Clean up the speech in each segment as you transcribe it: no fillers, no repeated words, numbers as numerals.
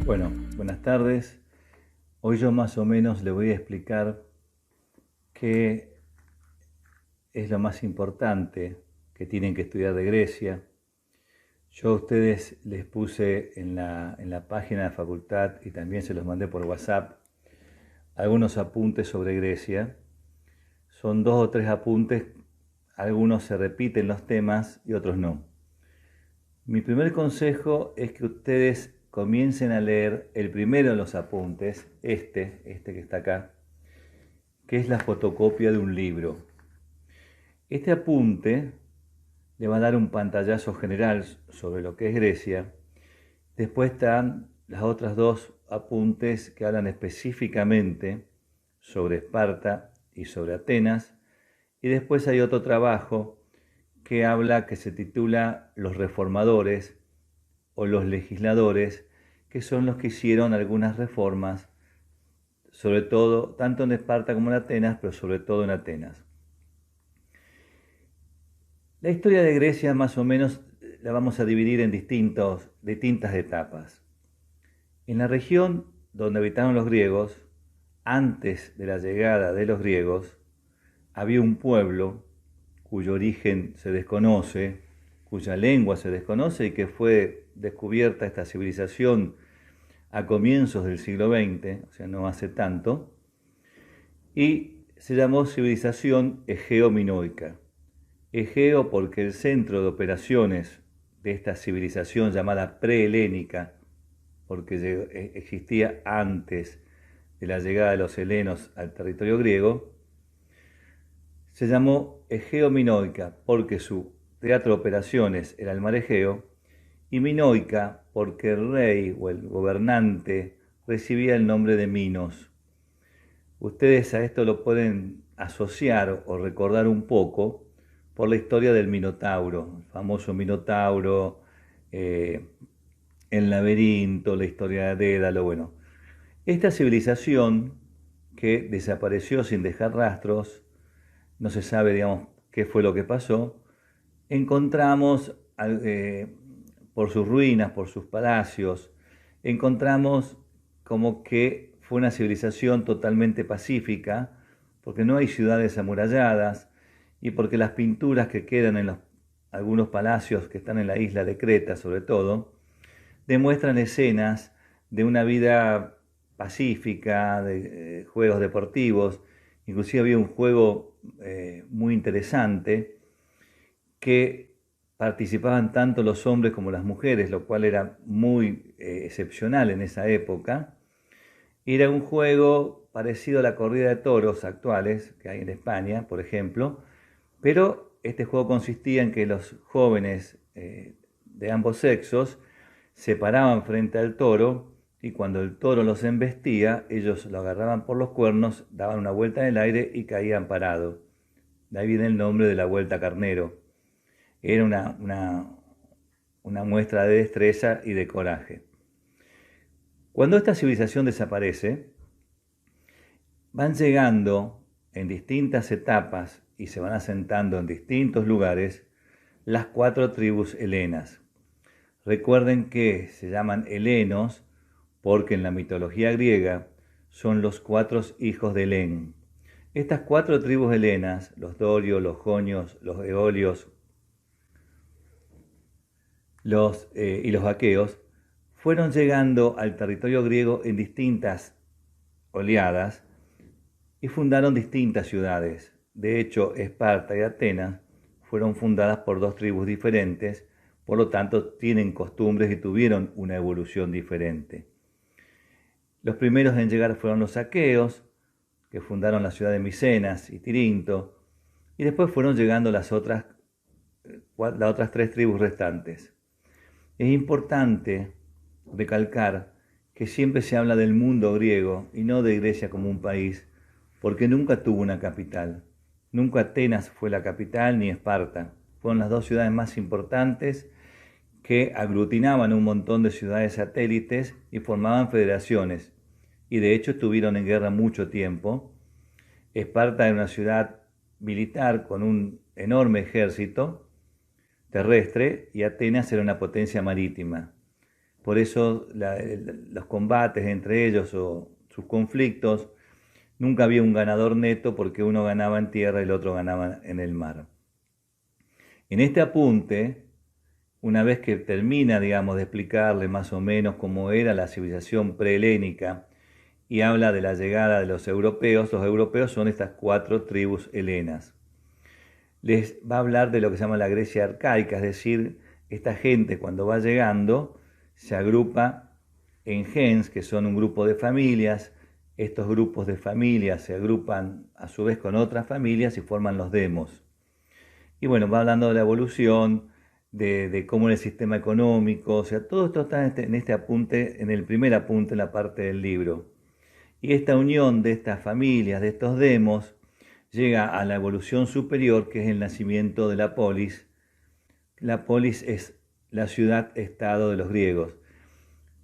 Bueno, buenas tardes. Hoy yo más o menos le voy a explicar qué es lo más importante que tienen que estudiar de Grecia. Yo a ustedes les puse en la página de facultad y también se los mandé por WhatsApp algunos apuntes sobre Grecia. Son 2 o 3 apuntes, algunos se repiten los temas y otros no. Mi primer consejo es que ustedes comiencen a leer el primero de los apuntes, este que está acá, que es la fotocopia de un libro. Este apunte le va a dar un pantallazo general sobre lo que es Grecia. Después están las otras 2 apuntes que hablan específicamente sobre Esparta y sobre Atenas. Y después hay otro trabajo que se titula Los reformadores o los legisladores, que son los que hicieron algunas reformas, sobre todo, tanto en Esparta como en Atenas, pero sobre todo en Atenas. La historia de Grecia más o menos la vamos a dividir en distintas etapas. En la región donde habitaron los griegos, antes de la llegada de los griegos, había un pueblo cuyo origen se desconoce, cuya lengua se desconoce y que fue descubierta esta civilización a comienzos del siglo XX, o sea, no hace tanto, y se llamó civilización egeo-minoica. Egeo porque el centro de operaciones de esta civilización llamada prehelénica, porque existía antes de la llegada de los helenos al territorio griego, se llamó Egeo-Minoica porque su teatro de operaciones era el mar Egeo, y Minoica porque el rey o el gobernante recibía el nombre de Minos. Ustedes a esto lo pueden asociar o recordar un poco por la historia del Minotauro, el famoso Minotauro, el laberinto, la historia de Dédalo. Bueno, esta civilización que desapareció sin dejar rastros, no se sabe, digamos, qué fue lo que pasó, encontramos por sus ruinas, por sus palacios, encontramos como que fue una civilización totalmente pacífica, porque no hay ciudades amuralladas y porque las pinturas que quedan en algunos palacios que están en la isla de Creta, sobre todo, demuestran escenas de una vida pacífica, de juegos deportivos. Inclusive había un juego muy interesante que participaban tanto los hombres como las mujeres, lo cual era muy excepcional en esa época. Era un juego parecido a la corrida de toros actuales que hay en España, por ejemplo, pero este juego consistía en que los jóvenes de ambos sexos se paraban frente al toro y cuando el toro los embestía, ellos lo agarraban por los cuernos, daban una vuelta en el aire y caían parados. De ahí viene el nombre de la vuelta carnero. Era una muestra de destreza y de coraje. Cuando esta civilización desaparece, van llegando en distintas etapas y se van asentando en distintos lugares las 4 tribus helenas. Recuerden que se llaman helenos porque en la mitología griega son los 4 hijos de Helén. Estas 4 tribus helenas, los dorios, los jonios, los eolios y los aqueos, fueron llegando al territorio griego en distintas oleadas y fundaron distintas ciudades. De hecho, Esparta y Atenas fueron fundadas por 2 tribus diferentes, por lo tanto tienen costumbres y tuvieron una evolución diferente. Los primeros en llegar fueron los aqueos, que fundaron la ciudad de Micenas y Tirinto, y después fueron llegando las otras 3 tribus restantes. Es importante recalcar que siempre se habla del mundo griego y no de Grecia como un país, porque nunca tuvo una capital. Nunca Atenas fue la capital ni Esparta. Fueron las 2 ciudades más importantes que aglutinaban un montón de ciudades satélites y formaban federaciones. Y de hecho estuvieron en guerra mucho tiempo. Esparta era una ciudad militar con un enorme ejército terrestre y Atenas era una potencia marítima. Por eso los combates entre ellos o sus conflictos, nunca había un ganador neto porque uno ganaba en tierra y el otro ganaba en el mar. En este apunte, una vez que termina, digamos, de explicarle más o menos cómo era la civilización prehelénica y habla de la llegada de los europeos son estas 4 tribus helenas. Les va a hablar de lo que se llama la Grecia arcaica, es decir, esta gente cuando va llegando se agrupa en gens, que son un grupo de familias. Estos grupos de familias se agrupan a su vez con otras familias y forman los demos. Y bueno, va hablando de la evolución, de cómo era el sistema económico, o sea, todo esto está en este apunte, en el primer apunte, en la parte del libro. Y esta unión de estas familias, de estos demos, llega a la evolución superior, que es el nacimiento de la polis. La polis es la ciudad-estado de los griegos.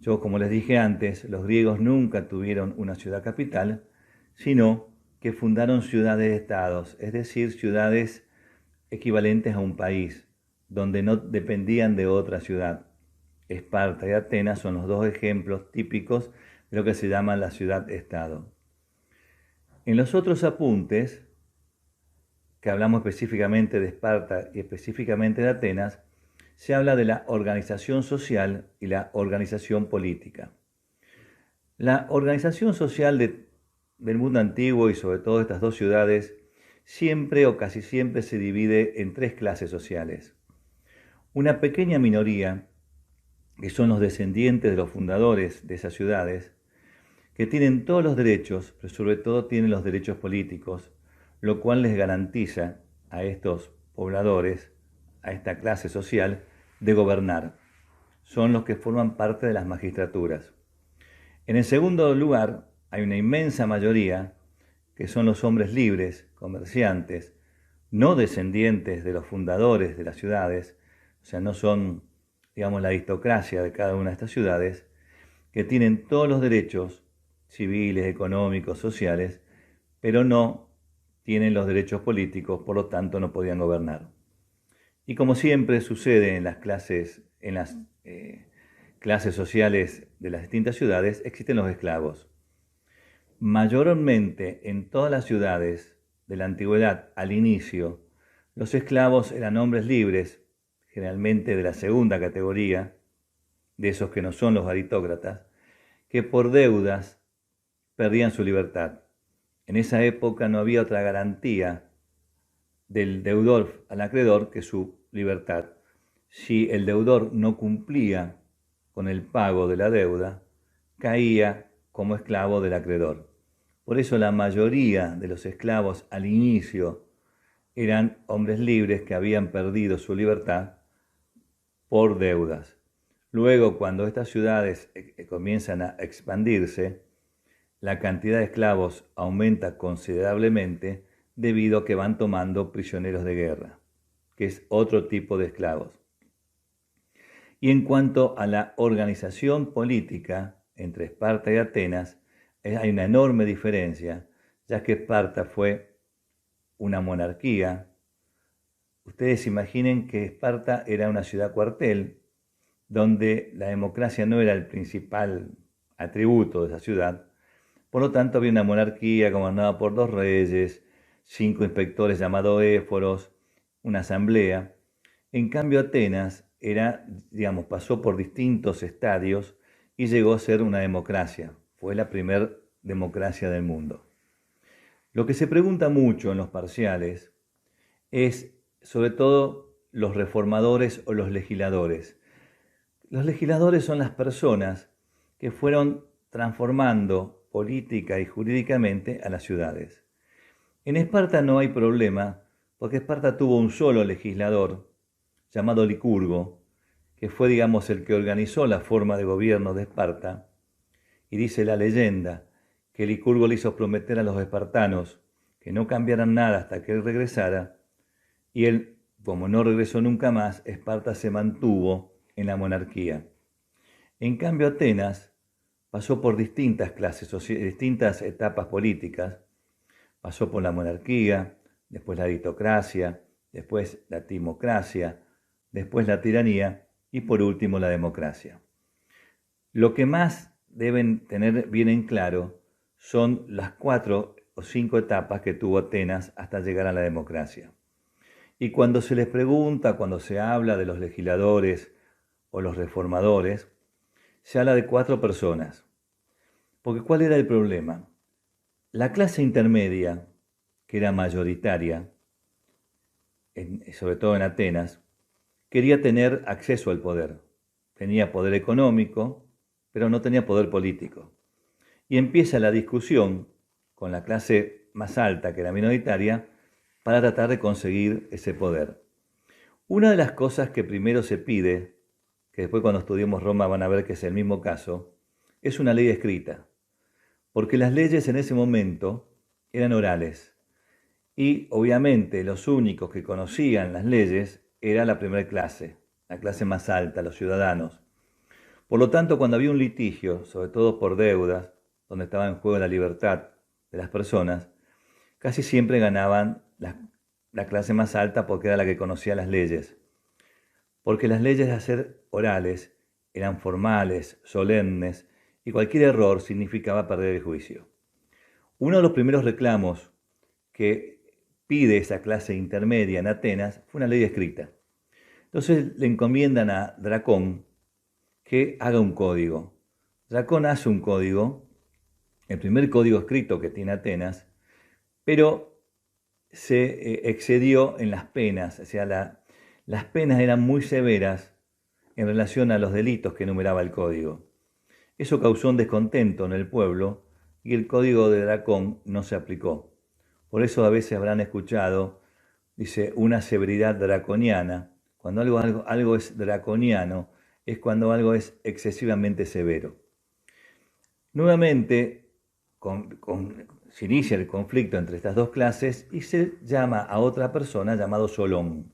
Yo, como les dije antes, los griegos nunca tuvieron una ciudad capital, sino que fundaron ciudades-estados, es decir, ciudades equivalentes a un país, donde no dependían de otra ciudad. Esparta y Atenas son los 2 ejemplos típicos de lo que se llama la ciudad-estado. En los otros apuntes, que hablamos específicamente de Esparta y específicamente de Atenas, se habla de la organización social y la organización política. La organización social del mundo antiguo y sobre todo de estas 2 ciudades siempre o casi siempre se divide en 3 clases sociales. Una pequeña minoría, que son los descendientes de los fundadores de esas ciudades, que tienen todos los derechos, pero sobre todo tienen los derechos políticos, lo cual les garantiza a estos pobladores, a esta clase social, de gobernar. Son los que forman parte de las magistraturas. En el segundo lugar, hay una inmensa mayoría, que son los hombres libres, comerciantes, no descendientes de los fundadores de las ciudades, o sea, no son, digamos, la aristocracia de cada una de estas ciudades, que tienen todos los derechos civiles, económicos, sociales, pero no tienen los derechos políticos, por lo tanto no podían gobernar. Y como siempre sucede en las clases sociales de las distintas ciudades, existen los esclavos. Mayormente en todas las ciudades de la antigüedad, al inicio, los esclavos eran hombres libres, generalmente de la segunda categoría, de esos que no son los aristócratas, que por deudas perdían su libertad. En esa época no había otra garantía del deudor al acreedor que su libertad. Si el deudor no cumplía con el pago de la deuda, caía como esclavo del acreedor. Por eso la mayoría de los esclavos al inicio eran hombres libres que habían perdido su libertad por deudas. Luego, cuando estas ciudades comienzan a expandirse, la cantidad de esclavos aumenta considerablemente debido a que van tomando prisioneros de guerra, que es otro tipo de esclavos. Y en cuanto a la organización política entre Esparta y Atenas, hay una enorme diferencia, ya que Esparta fue una monarquía. Ustedes imaginen que Esparta era una ciudad cuartel, donde la democracia no era el principal atributo de esa ciudad. Por lo tanto, había una monarquía gobernada por 2 reyes, 5 inspectores llamados éforos, una asamblea. En cambio, Atenas pasó por distintos estadios y llegó a ser una democracia. Fue la primera democracia del mundo. Lo que se pregunta mucho en los parciales es, sobre todo, los reformadores o los legisladores. Los legisladores son las personas que fueron transformando política y jurídicamente a las ciudades. En Esparta no hay problema, porque Esparta tuvo un solo legislador, llamado Licurgo, que fue, digamos, el que organizó la forma de gobierno de Esparta, y dice la leyenda que Licurgo le hizo prometer a los espartanos que no cambiaran nada hasta que él regresara, y él, como no regresó nunca más, Esparta se mantuvo en la monarquía. En cambio, Atenas pasó por distintas distintas etapas políticas. Pasó por la monarquía, después la aristocracia, después la timocracia, después la tiranía y por último la democracia. Lo que más deben tener bien en claro son las 4 o 5 etapas que tuvo Atenas hasta llegar a la democracia. Y cuando se les pregunta, cuando se habla de los legisladores o los reformadores, se habla de 4 personas. Porque ¿cuál era el problema? La clase intermedia, que era mayoritaria, sobre todo en Atenas, quería tener acceso al poder. Tenía poder económico, pero no tenía poder político. Y empieza la discusión con la clase más alta, que era minoritaria, para tratar de conseguir ese poder. Una de las cosas que primero se pide, que después cuando estudiemos Roma van a ver que es el mismo caso, es una ley escrita. Porque las leyes en ese momento eran orales. Y obviamente los únicos que conocían las leyes era la primera clase, la clase más alta, los ciudadanos. Por lo tanto, cuando había un litigio, sobre todo por deudas, donde estaba en juego la libertad de las personas, casi siempre ganaban la clase más alta porque era la que conocía las leyes. Porque las leyes de hacer orales eran formales, solemnes, y cualquier error significaba perder el juicio. Uno de los primeros reclamos que pide esa clase intermedia en Atenas fue una ley escrita. Entonces le encomiendan a Dracón que haga un código. Dracón hace un código, el primer código escrito que tiene Atenas, pero se excedió en las penas, o sea, las penas eran muy severas en relación a los delitos que enumeraba el código. Eso causó un descontento en el pueblo y el código de Dracón no se aplicó. Por eso a veces habrán escuchado, dice, una severidad draconiana. Cuando algo es draconiano, es cuando algo es excesivamente severo. Nuevamente, se inicia el conflicto entre estas dos clases y se llama a otra persona llamado Solón.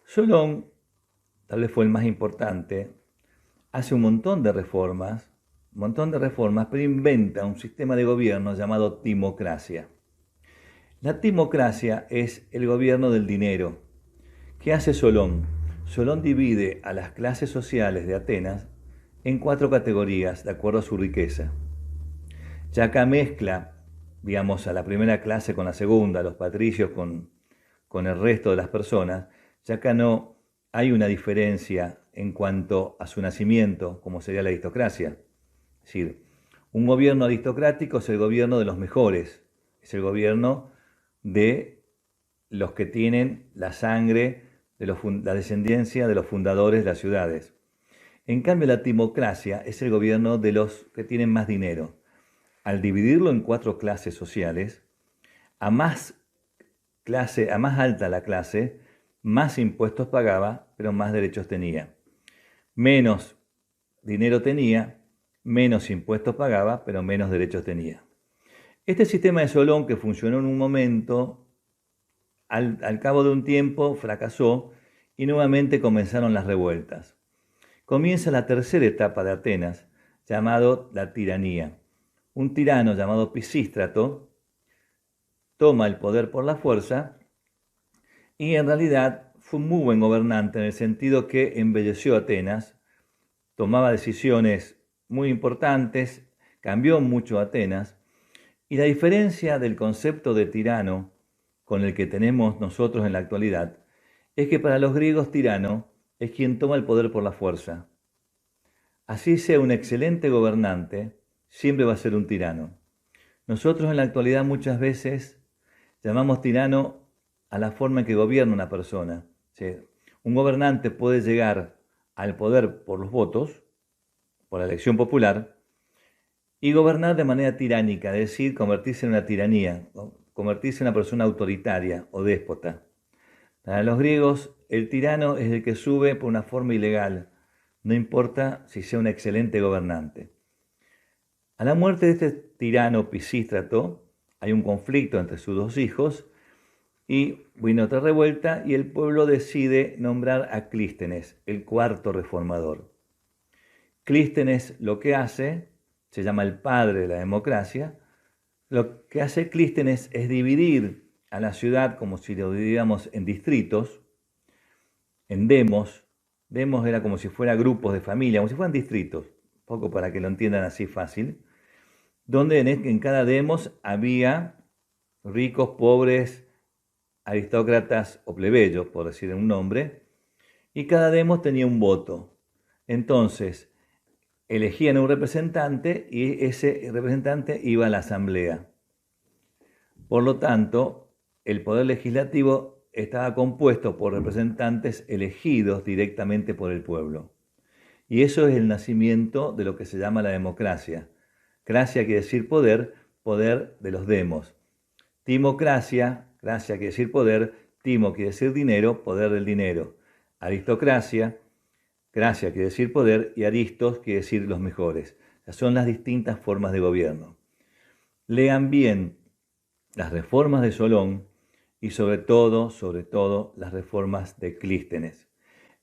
Solón, tal vez fue el más importante, hace un montón de reformas, pero inventa un sistema de gobierno llamado timocracia. La timocracia es el gobierno del dinero. ¿Qué hace Solón? Solón divide a las clases sociales de Atenas en 4 categorías de acuerdo a su riqueza. Ya acá mezcla, digamos, a la primera clase con la segunda, los patricios con el resto de las personas. Ya acá no hay una diferencia en cuanto a su nacimiento, como sería la aristocracia. Es decir, un gobierno aristocrático es el gobierno de los mejores, es el gobierno de los que tienen la sangre, la descendencia de los fundadores de las ciudades. En cambio, la timocracia es el gobierno de los que tienen más dinero. Al dividirlo en 4 clases sociales, a más alta la clase, más impuestos pagaba, pero más derechos tenía. Menos dinero tenía, menos impuestos pagaba, pero menos derechos tenía. Este sistema de Solón, que funcionó en un momento, al cabo de un tiempo fracasó y nuevamente comenzaron las revueltas. Comienza la tercera etapa de Atenas, llamado la tiranía. Un tirano llamado Pisístrato toma el poder por la fuerza y en realidad fue un muy buen gobernante en el sentido que embelleció Atenas, tomaba decisiones muy importantes, cambió mucho Atenas, y la diferencia del concepto de tirano con el que tenemos nosotros en la actualidad es que para los griegos tirano es quien toma el poder por la fuerza. Así sea un excelente gobernante, siempre va a ser un tirano. Nosotros en la actualidad muchas veces llamamos tirano a la forma en que gobierna una persona. ¿Sí? Un gobernante puede llegar al poder por los votos, por la elección popular, y gobernar de manera tiránica, es decir, convertirse en una tiranía, convertirse en una persona autoritaria o déspota. Para los griegos, el tirano es el que sube por una forma ilegal, no importa si sea un excelente gobernante. A la muerte de este tirano Pisístrato, hay un conflicto entre sus 2 hijos y vino otra revuelta y el pueblo decide nombrar a Clístenes, el 4.º reformador. Clístenes lo que hace, se llama el padre de la democracia, lo que hace Clístenes es dividir a la ciudad como si lo dividiéramos en distritos, en demos. Demos era como si fueran grupos de familia, como si fueran distritos, poco para que lo entiendan así fácil, donde en cada demos había ricos, pobres, aristócratas o plebeyos, por decir un nombre, y cada demos tenía un voto. Entonces, elegían un representante y ese representante iba a la asamblea. Por lo tanto, el poder legislativo estaba compuesto por representantes elegidos directamente por el pueblo. Y eso es el nacimiento de lo que se llama la democracia. Cracia quiere decir poder, poder de los demos. Timocracia, gracia quiere decir poder, timo quiere decir dinero, poder del dinero. Aristocracia, gracia quiere decir poder y aristos quiere decir los mejores. Son las distintas formas de gobierno. Lean bien las reformas de Solón y sobre todo las reformas de Clístenes.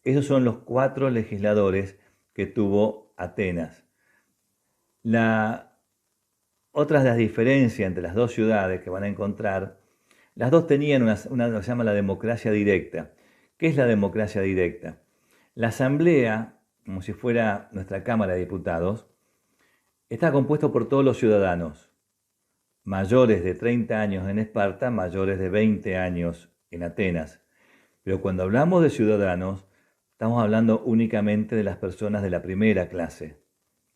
Esos son los 4 legisladores que tuvo Atenas. Otra de las diferencias entre las dos ciudades que van a encontrar, las dos tenían una que se llama la democracia directa. ¿Qué es la democracia directa? La asamblea, como si fuera nuestra Cámara de Diputados, está compuesto por todos los ciudadanos, mayores de 30 años en Esparta, mayores de 20 años en Atenas. Pero cuando hablamos de ciudadanos, estamos hablando únicamente de las personas de la primera clase.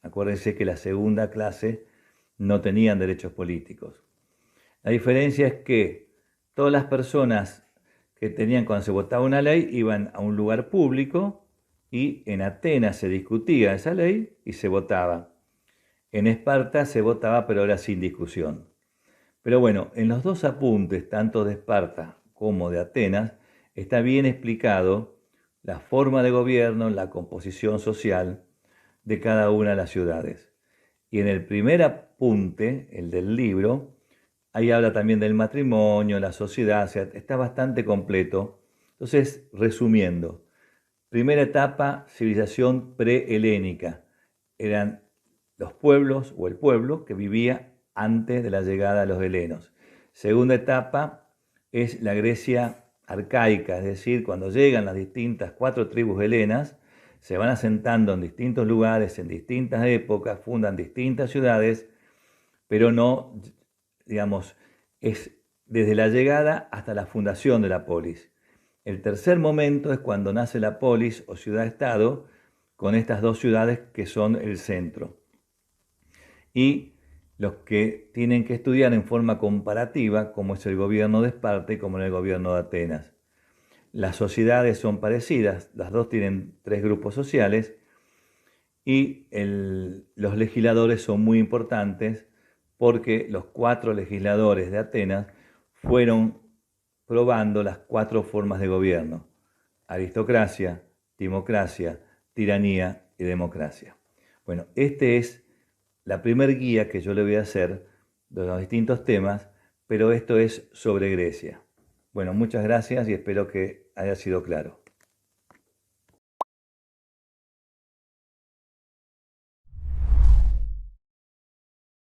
Acuérdense que la segunda clase no tenían derechos políticos. La diferencia es que todas las personas que tenían, cuando se votaba una ley, iban a un lugar público y en Atenas se discutía esa ley y se votaba. En Esparta se votaba, pero era sin discusión. Pero bueno, en los dos apuntes, tanto de Esparta como de Atenas, está bien explicado la forma de gobierno, la composición social de cada una de las ciudades. Y en el primer apunte, el del libro, ahí habla también del matrimonio, la sociedad, o sea, está bastante completo. Entonces, resumiendo, primera etapa, civilización prehelénica. Eran los pueblos o el pueblo que vivía antes de la llegada de los helenos. Segunda etapa es la Grecia arcaica, es decir, cuando llegan las distintas 4 tribus helenas, se van asentando en distintos lugares, en distintas épocas, fundan distintas ciudades, pero no, digamos, es desde la llegada hasta la fundación de la polis. El tercer momento es cuando nace la polis o ciudad-estado, con estas 2 ciudades que son el centro. Y los que tienen que estudiar en forma comparativa, como es el gobierno de Esparta y como en el gobierno de Atenas. Las sociedades son parecidas, las dos tienen 3 grupos sociales y los legisladores son muy importantes porque los 4 legisladores de Atenas fueron probando las 4 formas de gobierno: aristocracia, timocracia, tiranía y democracia. Bueno, este es la primer guía que yo le voy a hacer de los distintos temas, pero esto es sobre Grecia. Bueno, muchas gracias y espero que haya sido claro.